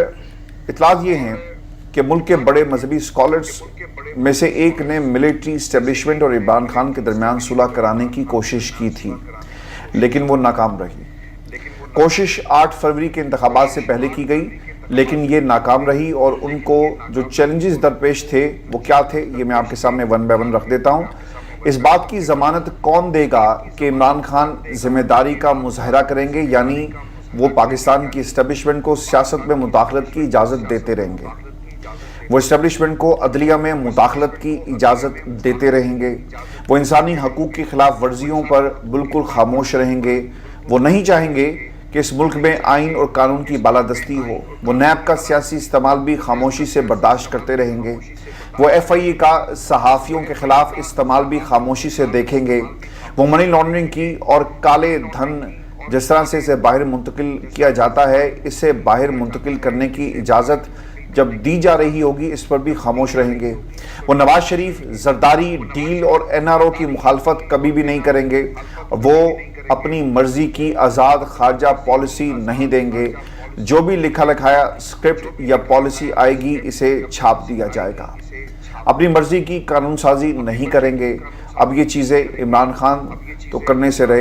اطلاعات یہ ہیں کہ ملک کے بڑے مذہبی اسکالرز میں سے ایک نے ملٹری اسٹیبلشمنٹ اور عمران خان کے درمیان صلح کرانے کی کوشش کی تھی، لیکن وہ ناکام رہی۔ کوشش 8 فروری کے انتخابات سے پہلے کی گئی، لیکن یہ ناکام رہی، اور ان کو جو چیلنجز درپیش تھے وہ کیا تھے، یہ میں آپ کے سامنے ون بائی ون رکھ دیتا ہوں۔ اس بات کی ضمانت کون دے گا کہ عمران خان ذمہ داری کا مظاہرہ کریں گے، یعنی وہ پاکستان کی اسٹیبلشمنٹ کو سیاست میں مداخلت کی اجازت دیتے رہیں گے، وہ اسٹیبلشمنٹ کو عدلیہ میں مداخلت کی اجازت دیتے رہیں گے، وہ انسانی حقوق کی خلاف ورزیوں پر بالکل خاموش رہیں گے، وہ نہیں چاہیں گے کہ اس ملک میں آئین اور قانون کی بالادستی ہو، وہ نیب کا سیاسی استعمال بھی خاموشی سے برداشت کرتے رہیں گے، وہ ایف آئی اے کا صحافیوں کے خلاف استعمال بھی خاموشی سے دیکھیں گے، وہ منی لانڈرنگ کی اور کالے دھن جس طرح سے اسے باہر منتقل کیا جاتا ہے، اسے باہر منتقل کرنے کی اجازت جب دی جا رہی ہوگی اس پر بھی خاموش رہیں گے، وہ نواز شریف زرداری ڈیل اور این آر او کی مخالفت کبھی بھی نہیں کریں گے، وہ اپنی مرضی کی آزاد خارجہ پالیسی نہیں دیں گے، جو بھی لکھا لکھایا اسکرپٹ یا پالیسی آئے گی اسے چھاپ دیا جائے گا، اپنی مرضی کی قانون سازی نہیں کریں گے۔ اب یہ چیزیں عمران خان تو کرنے سے رہے۔